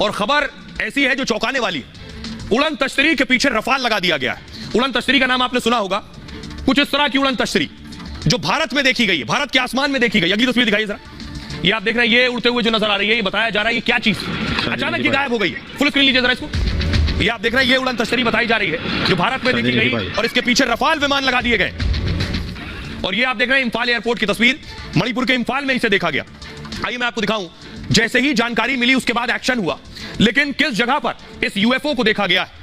और खबर ऐसी है जो चौंकाने वाली है। उड़न तश्तरी के पीछे रफाल लगा दिया गया है। उड़न तश्तरी का नाम आपने सुना होगा। कुछ इस तरह की उड़न तश्तरी जो भारत में देखी गई है, भारत के आसमान में देखी गई। अगली तस्वीर दिखाइए जरा। ये आप देख रहे हैं, ये उड़ते हुए जो नजर आ रही है, ये बताया जा रहा है ये क्या चीज अचानक ये गायब हो गई है। फुल स्क्रीन लीजिए जरा इसको। ये आप देख रहे हैं, ये उड़न तश्तरी बताई जा रही है जो भारत में देखी गई और इसके पीछे रफाल विमान लगा दिए गए। और ये आप देख रहे हैं इंफाल एयरपोर्ट की तस्वीर, मणिपुर के इंफाल में इसे देखा गया। आइए मैं आपको दिखाऊं। जैसे ही जानकारी मिली उसके बाद एक्शन हुआ, लेकिन किस जगह पर इस यूएफओ को देखा गया है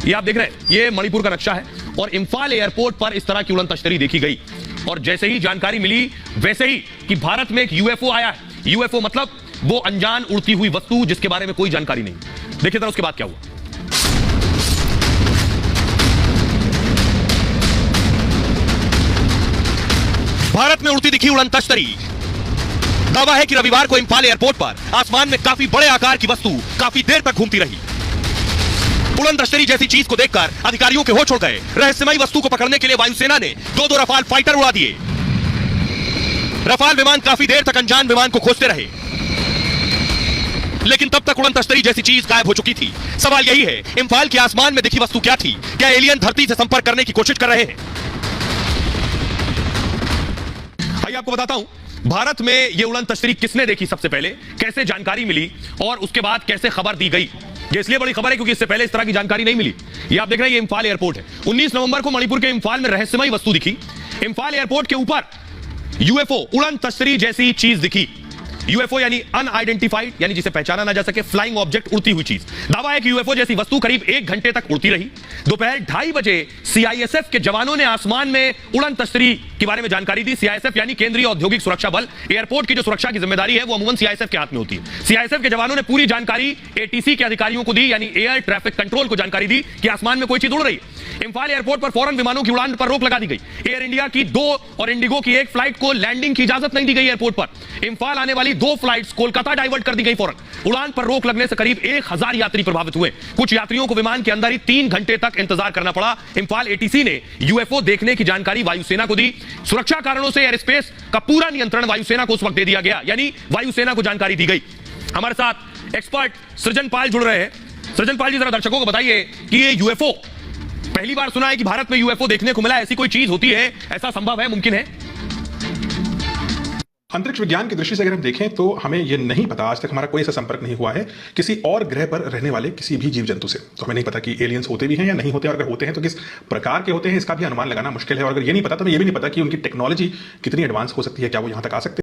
ये आप देख रहे हैं। ये मणिपुर का नक्शा है और इंफाल एयरपोर्ट पर इस तरह की उड़न तश्तरी देखी गई। और जैसे ही जानकारी मिली वैसे ही कि भारत में एक यूएफओ आया है। यूएफओ मतलब वो अनजान उड़ती हुई वस्तु जिसके बारे में कोई जानकारी नहीं। देखिए जरा उसके बाद क्या हुआ। भारत में उड़ती दिखी उड़न तश्तरी। दावा है कि रविवार को इंफाल एयरपोर्ट पर आसमान में काफी बड़े आकार की वस्तु काफी देर तक घूमती रही। उड़न तश्तरी जैसी चीज को देखकर अधिकारियों के होश उड़ गए। रहस्यमयी वस्तु को पकड़ने के लिए वायुसेना ने दो रफाल फाइटर उड़ा दिए। रफाल विमान काफी देर तक अनजान विमान को खोजते रहे, लेकिन तब तक उड़न तश्तरी जैसी चीज गायब हो चुकी थी। सवाल यही है, इंफाल के आसमान में दिखी वस्तु क्या थी? क्या एलियन धरती से संपर्क करने की कोशिश कर रहे हैं? आइए आपको बताता हूं भारत में यह उड़न तश्तरी किसने देखी सबसे पहले, कैसे जानकारी मिली और उसके बाद कैसे खबर दी गई। ये इसलिए बड़ी खबर है क्योंकि इससे पहले इस तरह की जानकारी नहीं मिली। ये आप देख रहे हैं, ये इंफाल एयरपोर्ट है। 19 नवंबर को मणिपुर के इंफाल में रहस्यमयी वस्तु दिखी। इंफाल एयरपोर्ट के ऊपर यूएफओ उड़न तश्तरी जैसी चीज दिखी। यूएफओ यानी अनआइडेंटिफाइड, यानी जिसे पहचाना ना जा सके, फ्लाइंग ऑब्जेक्ट, उड़ती हुई चीज। दावा है कि यूएफओ जैसी वस्तु करीब 1 घंटे तक उड़ती रही। दोपहर 2:30 बजे सीआईएसएफ के जवानों ने आसमान में उड़न तश्तरी के बारे में जानकारी दी। सीआईएसएफ यानी केंद्रीय औद्योगिक सुरक्षा बल। एयरपोर्ट की जो सुरक्षा की जिम्मेदारी है वो अमूमन सीआईएसएफ के हाथ में होती है। सीआईएसएफ के जवानों ने पूरी जानकारी एटीसी के अधिकारियों को दी, यानी एयर ट्रैफिक कंट्रोल को जानकारी दी कि आसमान में कोई चीज उड़ रही है। इंफाल एयरपोर्ट पर फौरन विमानों की उड़ान पर रोक लगा दी गई। एयर इंडिया की 2 और इंडिगो की 1 फ्लाइट को लैंडिंग की इजाजत नहीं दी गई एयरपोर्ट पर। इंफाल आने वाली 2 फ्लाइट्स कोलकाता डाइवर्ट कर दी गई फौरन। उड़ान पर रोक लगने से करीब 1000 यात्री प्रभावित हुए। कुछ यात्रियों को विमान के अंदर ही 3 घंटे तक इंतजार करना पड़ा। इंफाल एटीसी ने यूएफओ देखने की जानकारी वायुसेना को दी। सुरक्षा कारणों से एयर स्पेस का पूरा नियंत्रण वायुसेना को उस वक्त दे दिया गया, यानी वायुसेना को जानकारी दी गई। हमारे साथ एक्सपर्ट सृजन पाल जुड़ रहे हैं। सृजन पाल जी, जरा दर्शकों को बताइए कि ये यूएफओ पहली बार सुना है कि भारत में यूएफओ देखने को मिला। ऐसी कोई चीज होती है, ऐसा संभव है, मुमकिन है? अंतरिक्ष विज्ञान की दृष्टि से अगर हम देखें तो हमें यह नहीं पता, आज तक हमारा कोई ऐसा संपर्क नहीं हुआ है किसी और ग्रह पर रहने वाले किसी भी जीव जंतु से। तो हमें नहीं पता कि एलियंस होते भी हैं या नहीं होते, और अगर होते हैं तो किस प्रकार के होते हैं इसका भी अनुमान लगाना मुश्किल है। और अगर ये नहीं पता तो हमें ये भी नहीं पता कि उनकी टेक्नोलॉजी कितनी एडवांस हो सकती है, क्या वो यहाँ तक आ सकते हैं।